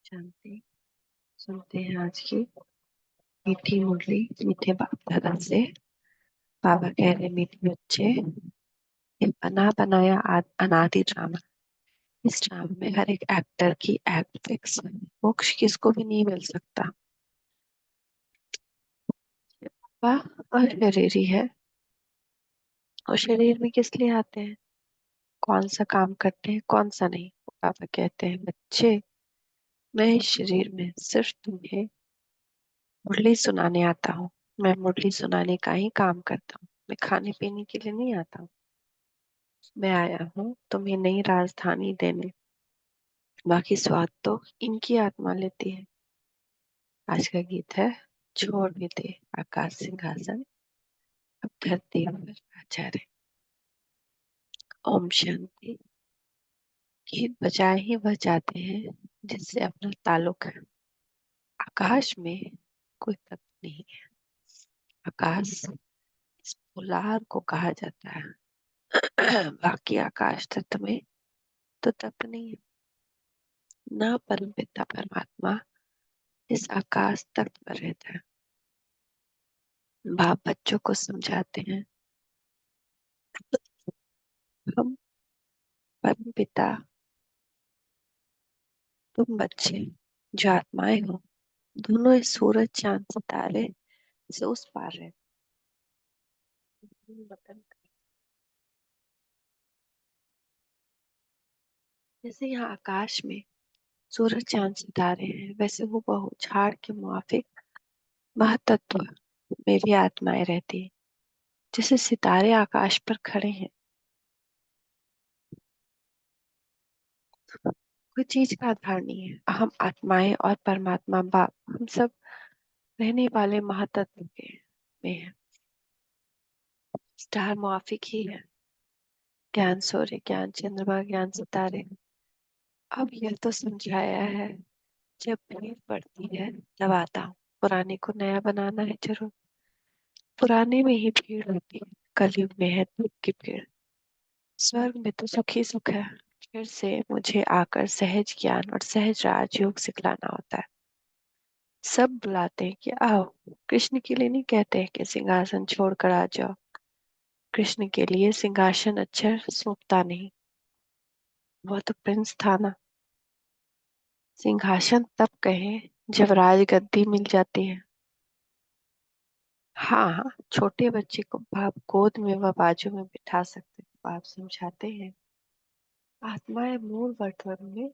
शांति। सुनते हैं आज की मीठी मुरली मीठे बाप दादा से। बाबा कह रहे मीठे बच्चे, ये बना बनाया अनादि ड्रामा। इस ड्रामा में हर एक एक्टर की एक्ट फिक्स है। मोक्ष किसको भी नहीं मिल सकता। बाबा अशरीरी है। और शरीर में किस लिए आते हैं, कौन सा काम करते हैं कौन सा नहीं। बाबा कहते हैं बच्चे, मैं इस शरीर में सिर्फ तुम्हें मुरली सुनाने आता हूँ। मैं मुरली सुनाने का ही काम करता हूँ। मैं खाने पीने के लिए नहीं आता हूँ। मैं आया हूँ तुम्हें नई राजधानी देने। बाकी स्वाद तो इनकी आत्मा लेती है। आज का गीत है, छोड़ भी दे आकाश सिंहासन, अब धरती पर आचार्य। ओम शांति। गीत बजाए ही वह जाते हैं जिससे अपना ताल्लुक है। आकाश में कोई तत्व नहीं है। आकाश इस पोलार को कहा जाता है। बाकी आकाश तत्व में तो तत्व नहीं है। ना परमपिता परमात्मा इस आकाश तत्व पर रहता है। बाप बच्चों को समझाते हैं, हम परमपिता, तुम बच्चे जो आत्माएं हो, दोनों इस सूरज चांद सितारे से उस पार रहते हैं। जैसे यहाँ आकाश में सूरज चांद सितारे हैं, वैसे वो बहु झाड़ के मुआफिक महातत्व में भी आत्माएं रहती है। जैसे सितारे आकाश पर खड़े हैं, कोई चीज का आधार नहीं है। हम आत्माएं और परमात्मा बाप, हम सब रहने वाले महातत्व के में है। स्टार मुआफिक ही है। ज्ञान सूर्य, ज्ञान चंद्रमा, ज्ञान सितारे। अब यह तो समझाया है, जब भीड़ पड़ती है तब आता हूँ। पुराने को नया बनाना है जरूर। पुराने में ही भीड़ होती है, कलयुग में है दुख की भीड़। स्वर्ग में तो सुख ही सुख है। फिर से मुझे आकर सहज ज्ञान और सहज राजयोग सिखलाना होता है। सब बुलाते हैं कि आओ। कृष्ण के लिए नहीं कहते हैं कि सिंहासन छोड़कर आ जाओ। कृष्ण के लिए सिंहासन अक्षर सौंपता नहीं, वह तो प्रिंस था ना। सिंहासन तब कहे जब राजगद्दी मिल जाती है। हाँ हाँ, छोटे बच्चे को बाप गोद में व बाजू में बिठा सकते हैं। बाप समझाते हैं, आत्माएं मूल वर्तमान में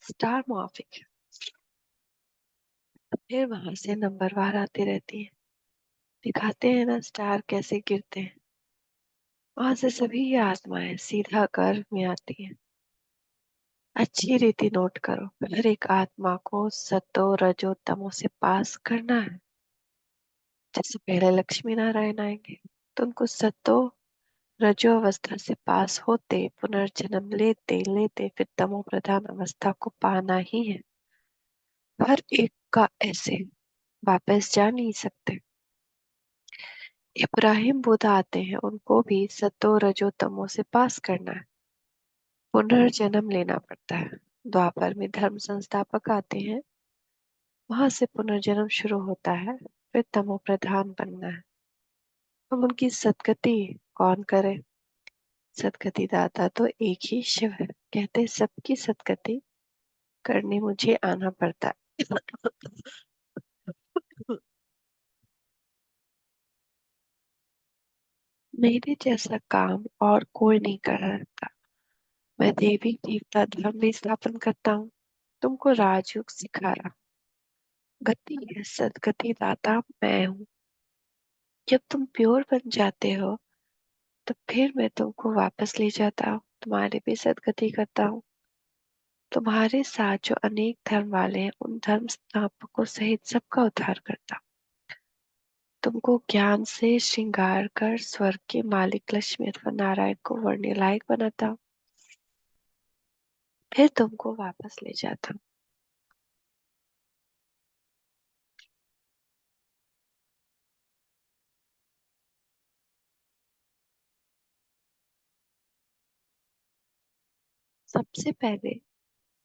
स्टार मुआफिक है। फिर वहां से नंबरवार आती रहती है, दिखाते हैं ना स्टार कैसे गिरते हैं। वहां से सभी ये आत्माएं सीधा गर्भ में आती हैं। अच्छी रीति नोट करो, हर एक आत्मा को सतो रजो तमो से पास करना है। जैसे पहले लक्ष्मी नारायण आएंगे तो उनको सतो रजो अवस्था से पास होते पुनर्जन्म लेते लेते फिर तमो प्रधान अवस्था को पाना ही है। हर एक का ऐसे वापस जा नहीं सकते। इब्राहिम बुद्ध आते हैं, उनको भी सतो रजो तमो से पास करना है। पुनर्जन्म लेना पड़ता है। द्वापर में धर्म संस्थापक आते हैं, वहां से पुनर्जन्म शुरू होता है। फिर तमो प्रधान बनना है। हम उनकी सदगति कौन करे। सदगति दाता तो एक ही शिव है। कहते सबकी सदगति करने मुझे आना पड़ता है। मेरे जैसा काम और कोई नहीं कर सकता। मैं देवी देवता धर्म भी स्थापन करता हूँ, तुमको राजयोग सिखा रहा। गति है सदगति दाता मैं हूँ। जब तुम प्योर बन जाते हो तो फिर मैं तुमको वापस ले जाता हूँ, तुम्हारी भी सदगति करता हूँ। तुम्हारे साथ जो अनेक धर्म वाले हैं, उन धर्म स्थापकों सहित सबका उद्धार करता हूँ। तुमको ज्ञान से श्रृंगार कर स्वर्ग के मालिक लक्ष्मी अथवा नारायण को वरने लायक बनाता हूँ। फिर तुमको वापस ले जाता हूँ। सबसे पहले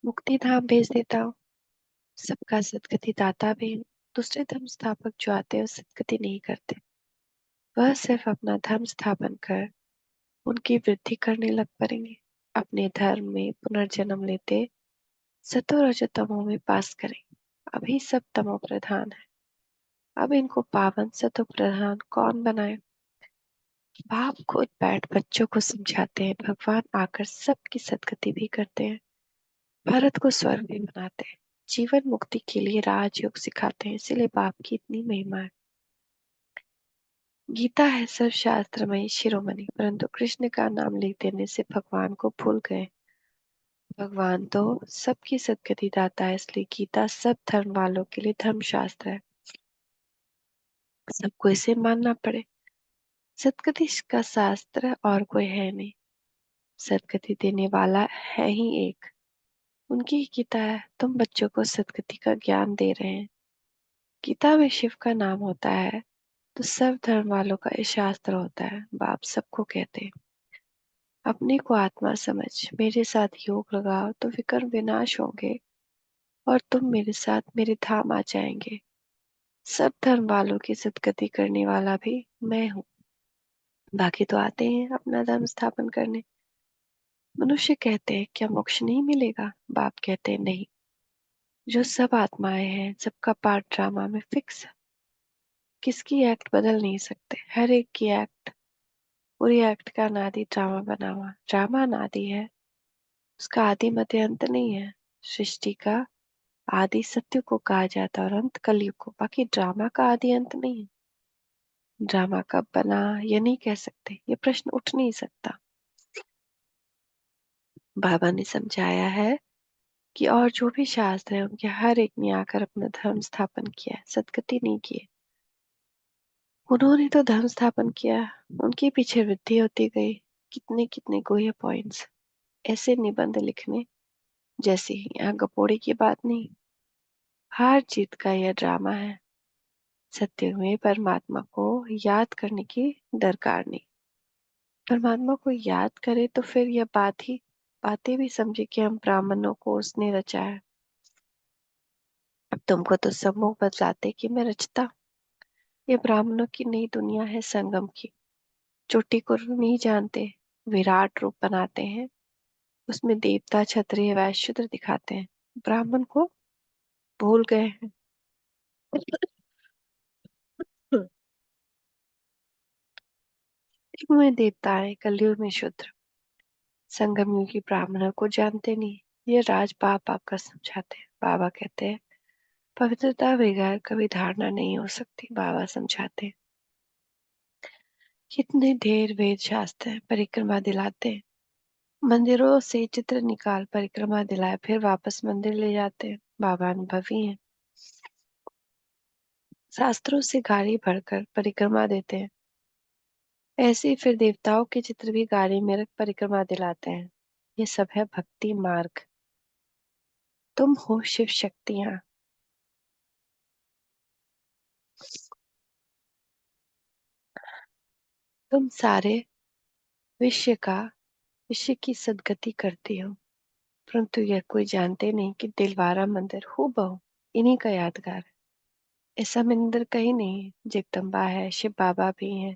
मुक्ति धाम भेज देता हूँ। सबका सदगति दाता भी हूँ। दूसरे धर्म स्थापक जो आते हैं वो सदगति नहीं करते, वह सिर्फ अपना धर्म स्थापन कर उनकी वृद्धि करने लग पड़ेंगे। अपने धर्म में पुनर्जन्म लेते सतो रजो तमो में पास करेंगे। अभी सब तमो प्रधान है, अब इनको पावन सतो प्रधान कौन बनाए। बाप खुद बैठ बच्चों को समझाते हैं, भगवान आकर सबकी सदगति भी करते हैं, भारत को स्वर्ग भी बनाते हैं, जीवन मुक्ति के लिए राजयोग सिखाते हैं, इसीलिए बाप की इतनी महिमा है। गीता है सर्वशास्त्रमयी शिरोमणि, परंतु कृष्ण का नाम लिख देने से भगवान को भूल गए। भगवान तो सबकी सदगति दाता है, इसलिए गीता सब धर्म वालों के लिए धर्मशास्त्र है, सबको इसे मानना पड़े। सदगति का शास्त्र और कोई है नहीं, सदगति देने वाला है ही एक, उनकी ही गीता है। तुम बच्चों को सदगति का ज्ञान दे रहे हैं। गीता में शिव का नाम होता है तो सब धर्म वालों का ये शास्त्र होता है। बाप सबको कहते हैं, अपने को आत्मा समझ, मेरे साथ योग लगाओ तो विकर्म विनाश होंगे और तुम मेरे साथ मेरे धाम आ जाएंगे। सब धर्म वालों की सदगति करने वाला भी मैं हूँ। बाकी तो आते हैं अपना धर्म स्थापन करने। मनुष्य कहते हैं क्या मोक्ष नहीं मिलेगा? बाप कहते हैं नहीं, जो सब आत्माएं हैं सबका पार्ट ड्रामा में फिक्स है, किसकी एक्ट बदल नहीं सकते। हर एक की एक्ट, पूरी एक्ट का अनादि ड्रामा बना हुआ। ड्रामा अनादि है, उसका आदि मध्य अंत नहीं है। सृष्टि का आदि सत्य को कहा जाता है और अंत कलयुग को। बाकी ड्रामा का आदि अंत नहीं है। ड्रामा कब बना ये नहीं कह सकते, ये प्रश्न उठ नहीं सकता। बाबा ने समझाया है कि और जो भी शास्त्र है उनके हर एक ने आकर अपना धर्म स्थापन किया है, सदगति नहीं की है। उन्होंने तो धर्म स्थापन किया, उनके पीछे वृद्धि होती गई। कितने कितने गुह्य पॉइंट्स, ऐसे निबंध लिखने जैसे ही यहाँ गपोड़ी की बात नहीं। हार जीत का यह ड्रामा है। सत्य में परमात्मा को याद करने की दरकार नहीं। परमात्मा को याद करे तो फिर यह बातें भी समझे कि हम ब्राह्मणों को उसने रचा है। अब तुमको तो सब मुंह बतलाते कि मैं रचता। ये ब्राह्मणों की नई दुनिया है संगम की। चोटी को नहीं जानते, विराट रूप बनाते हैं, उसमें देवता क्षत्रिय वैश्य शूद्र दिखाते हैं, ब्राह्मण को भूल गए हैं। युग में देवता है, कलयुग में शूद्र। संगम युगी ब्राह्मणों को जानते नहीं। ये राज बाप आपका समझाते हैं। बाबा कहते हैं पवित्रता बगैर कभी धारणा नहीं हो सकती। बाबा समझाते हैं कितने ढेर वेद शास्त्र हैं, परिक्रमा दिलाते हैं, मंदिरों से चित्र निकाल परिक्रमा दिलाए फिर वापस मंदिर ले जाते हैं। बाबा अनुभवी हैं, शास्त्रों से गाड़ी भरकर परिक्रमा देते हैं, ऐसे ही फिर देवताओं के चित्र भी गाड़ी में रख परिक्रमा दिलाते हैं। ये सब है भक्ति मार्ग। तुम हो शिव शक्तियां। तुम सारे विश्व की सदगति करती हो, परंतु यह कोई जानते नहीं कि दिलवारा मंदिर हूबहू इन्हीं का यादगार है। ऐसा मंदिर कहीं नहीं है। जगदम्बा है, शिव बाबा भी हैं,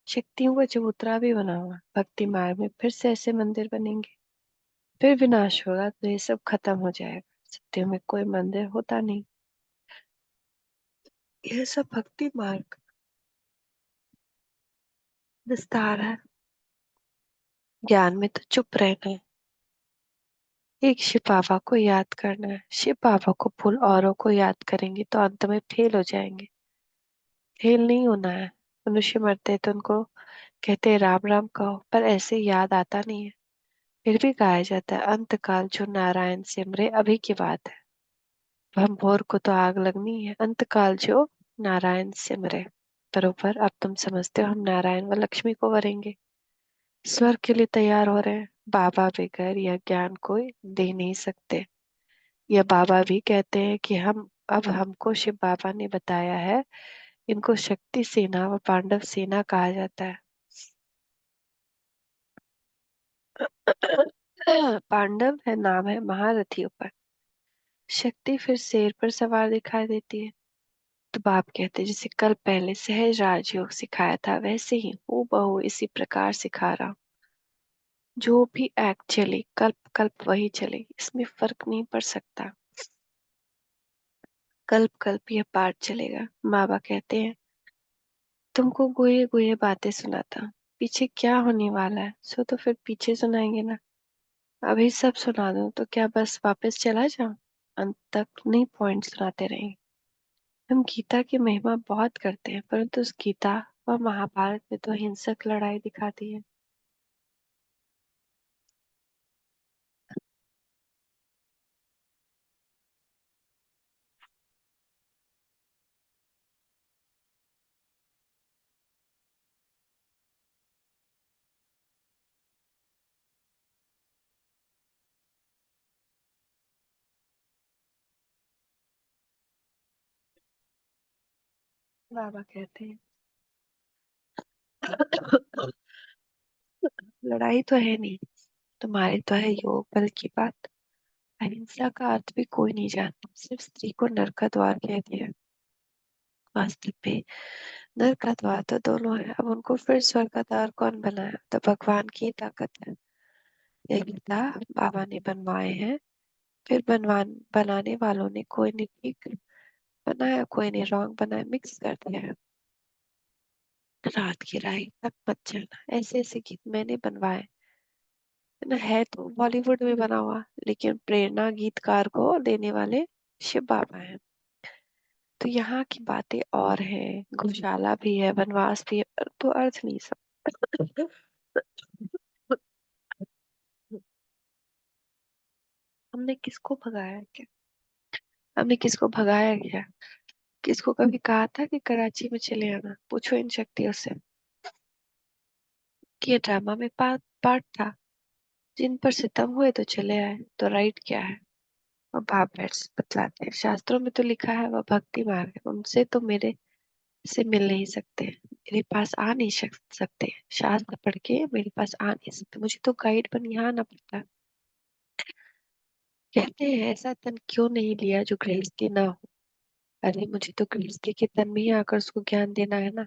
शक्तियों का चबूतरा भी बना हुआ। भक्ति मार्ग में फिर से ऐसे मंदिर बनेंगे, फिर विनाश होगा तो ये सब खत्म हो जाएगा। सत्य में कोई मंदिर होता नहीं। यह सब भक्ति मार्ग विस्तार है। ज्ञान में तो चुप रहना है, एक शिव बाबा को याद करना है। शिव बाबा को भूल औरों को याद करेंगे तो अंत में फेल हो जाएंगे। फेल नहीं होना है। मनुष्य मरते हैं तो उनको कहते हैं राम राम कहो, पर ऐसे याद आता नहीं है। फिर भी गाया जाता है अंत काल जो नारायण सिमरे अभी की बात है। भंभोर को तो आग लगनी है, अंत काल जो नारायण सिमरे। बरोबर अब तुम समझते हो हम नारायण व लक्ष्मी को वरेंगे, स्वर्ग के लिए तैयार हो रहे हैं। बाबा बगैर यह ज्ञान कोई दे नहीं सकते। यह बाबा भी कहते हैं कि हम अब हमको शिव बाबा ने बताया है। इनको शक्ति सेना व पांडव सेना कहा जाता है। पांडव है नाम है महारथियों पर। शक्ति फिर शेर पर सवार दिखाई देती है। तो बाप कहते जैसे कल पहले सहज राजयोग सिखाया था वैसे ही हूबहू इसी प्रकार सिखा रहा हूं। जो भी एक्ट चले कल्प कल्प वही चले, इसमें फर्क नहीं पड़ सकता। कल्प कल्प यह पाठ चलेगा। बाबा कहते हैं तुमको गुहे गुहे बातें सुनाता हूं, पीछे क्या होने वाला है सो तो फिर पीछे सुनाएंगे ना। अभी सब सुना दूं तो क्या बस वापस चला जाऊं? अंत तक नहीं पॉइंट सुनाते रहेंगे। हम गीता की महिमा बहुत करते हैं परंतु उस गीता व महाभारत में तो हिंसक लड़ाई दिखाती है। बाबा कहते हैं लड़ाई तो है नहीं, तुम्हारी तो है योग बल की बात। अहिंसा का अर्थ भी कोई नहीं जानता, सिर्फ स्त्री को नर का द्वार कह दिया। वास्तव में नर का द्वार तो दोनों है, अब उनको फिर स्वर्ग का द्वार कौन बनाया? तो भगवान की ताकत है। ये गीता बाबा ने बनवाए हैं, फिर बनवान बनाने वालों ने कोई ने ठीक बनाया कोई ने रॉन्ग बनाया, मिक्स कर दिया है। रात की राही तक मत जाना, ऐसे ऐसे गीत मैंने बनवाए है ना। है तो बॉलीवुड में बना हुआ लेकिन प्रेरणा गीतकार को देने वाले शिव बाबा हैं। तो यहाँ की बातें और हैं, गौशाला भी है वनवास भी है, तो अर्थ नहीं सब। हमने किसको भगाया क्या? हमने किसको भगाया क्या? किसको कभी कहा था कि कराची में चले आना? पूछो इन शक्तियों से कि ये ड्रामा में पार्ट था। जिन पर सितम हुए तो चले आए, तो राइट क्या है? और बाप बैठ बतलाते हैं शास्त्रों में तो लिखा है वह भक्ति मार्ग है, उनसे तो मेरे से मिल नहीं सकते, मेरे पास आ नहीं सकते। शास्त्र पढ़ के मेरे पास आ नहीं सकते, मुझे तो गाइड बन यहाँ आना पड़ता। कहते हैं ऐसा तन क्यों नहीं लिया जो गृहस्थी ना हो। अरे मुझे तो गृहस्थी के तन में ही आकर उसको ज्ञान देना है ना।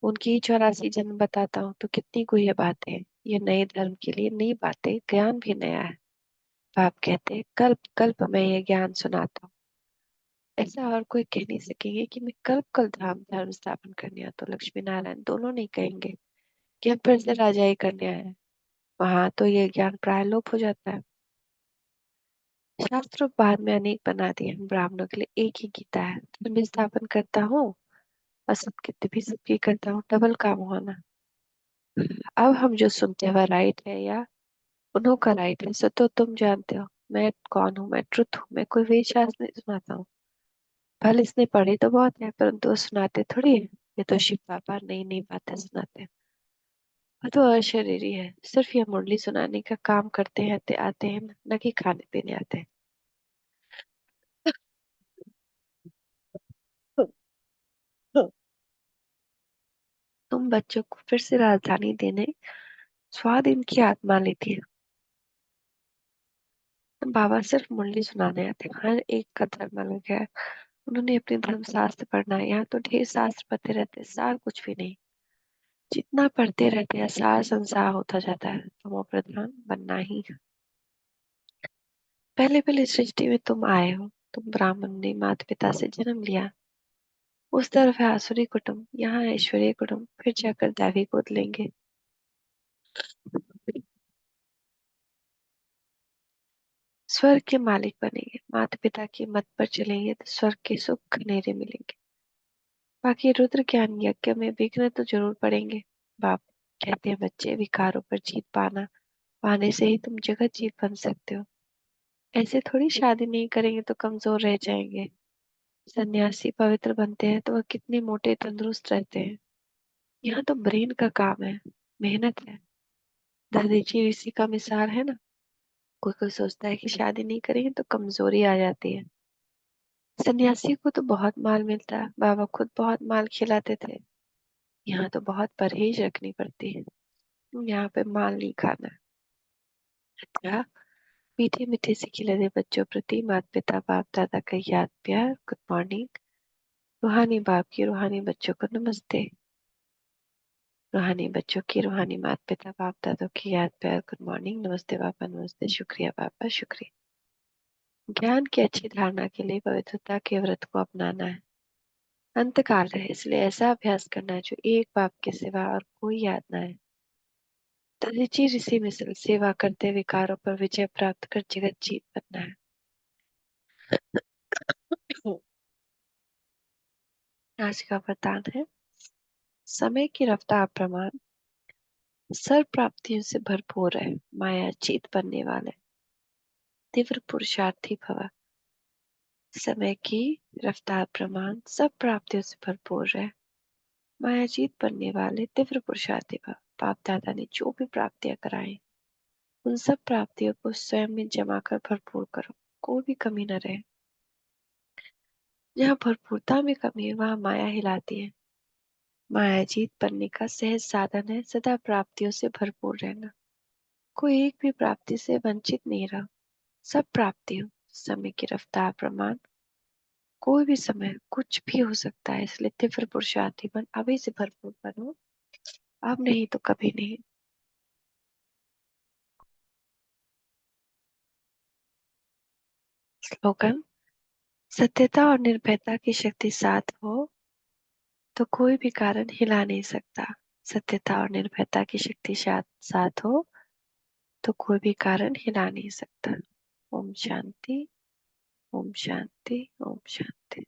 उनकी ही 84 जन्म बताता हूँ तो कितनी गुह्य बातें हैं। ये नए धर्म के लिए नई बातें, ज्ञान भी नया है। बाप कहते हैं कल्प कल्प मैं ये ज्ञान सुनाता हूँ। ऐसा और कोई कह नहीं सकेंगे कि मैं कल्प कल धाम धर्म स्थापन करने आया, तो लक्ष्मी नारायण दोनों नहीं कहेंगे कि हम फिर से राजाई करने आए हैं। वहां तो ये ज्ञान प्राय लोप हो जाता है। शास्त्रों बाद में अनेक बना दिए, हम ब्राह्मणों के लिए एक ही गीता है। धर्म भी स्थापन करता हूँ और सबके भी सबकी करता हूँ, डबल काम हुआ ना। अब हम जो सुनते हैं वह राइट है या उन्हों का राइट है, सो तो तुम जानते हो। मैं कौन हूँ? मैं ट्रुथ हूँ, मैं कोई वेद शास्त्र नहीं सुनाता हूँ। भले इसने पढ़ी तो बहुत है परंतु वो सुनाते थोड़ी है। ये तो शिव बाबा नई नई बातें सुनाते हैं। वो तो अशरीरी है, सिर्फ ये मुरली सुनाने का काम करते हैं, आते हैं न कि खाने पीने आते हैं। तुम बच्चों को फिर से राजधानी देने स्वाद इनकी आत्मा लेती है। बाबा सिर्फ मुरली सुनाने आते हैं, हर एक का धर्म अलग है। उन्होंने अपने धर्म शास्त्र पढ़ना है, यहाँ तो ढेर शास्त्र पढ़ते रहते हैं, सार कुछ भी नहीं। जितना पढ़ते रहते हैं सार संसार होता जाता है, तुम प्रधान बनना ही है। पहले पहले सृष्टि में तुम आए हो, तुम ब्राह्मण ने माता पिता से जन्म लिया। उस तरफ है आसुरी कुटुंब, यहाँ है ईश्वरीय कुटुंब, फिर जाकर दैवी गोद लेंगे। स्वर्ग के मालिक बनेंगे, माता पिता की मत पर चलेंगे तो स्वर्ग के सुख घनेरे मिलेंगे। बाकी रुद्र ज्ञान यज्ञ में विघ्न तो जरूर पड़ेंगे। बाप कहते हैं बच्चे विकारों पर जीत पाने से ही तुम जगत जीत बन सकते हो। ऐसे थोड़ी शादी नहीं करेंगे तो कमजोर रह जाएंगे। सन्यासी पवित्र बनते हैं तो वह कितने मोटे तंदुरुस्त रहते हैं। यहाँ तो ब्रेन का काम है, मेहनत है। दादी जी इसी का मिसाल है ना। कोई कोई सोचता है कि शादी नहीं करेंगे तो कमजोरी आ जाती है। सन्यासी को तो बहुत माल मिलता है, बाबा खुद बहुत माल खिलाते थे। यहाँ तो बहुत परहेज रखनी पड़ती है, यहाँ पे माल नहीं खाना है। या मीठे मीठे से खिलते बच्चों प्रति माता पिता बाप दादा का याद प्यार। Good morning. रूहानी बाप की रूहानी बच्चों को नमस्ते। रूहानी बच्चों की रूहानी माता पिता बाप दादों की याद प्यार। Good morning. नमस्ते पापा, नमस्ते, शुक्रिया पापा, शुक्रिया। ज्ञान की अच्छी धारणा के लिए पवित्रता के व्रत को अपनाना है। अंतकाल है, इसलिए ऐसा अभ्यास करना है जो एक बाप के सिवा और कोई याद ना है। दधीचि ऋषि मिसल सेवा करते विकारों पर विजय प्राप्त कर जगत जीत बनना है। आज का वरदान है, समय की रफ्तार प्रमाण सर्व प्राप्तियों से भरपूर है, माया जीत बनने वाले तीव्र पुरुषार्थी भव। समय की रफ्तार प्रमाण सब प्राप्तियों से भरपूर है, माया जीत बनने वाले तीव्र पुरुषार्थी भव। बाप दादा ने जो भी प्राप्तियां कराई, उन सब प्राप्तियों को स्वयं में जमा कर भरपूर करो, कोई भी कमी न रहे। जहाँ भरपूरता में कमी है, वहाँ माया हिलाती है। माया जीत बनने का सहज साधन है सदा प्राप्तियों से भरपूर रहना। कोई एक भी प्राप्ति से वंचित नहीं रहा। सब प्राप्तियों समय की रफ्तार प्रमाण कोई भी समय कुछ भी हो सकता है, इसलिए तीव्र पुरुषार्थी बन, अभी से भरपूर बनो, अब नहीं तो कभी नहीं। स्लोगन, सत्यता और निर्भयता की शक्ति साथ हो तो कोई भी कारण हिला नहीं सकता। सत्यता और निर्भयता की शक्ति साथ साथ हो तो कोई भी कारण हिला नहीं सकता। ओम शांति, ओम शांति, ओम शांति।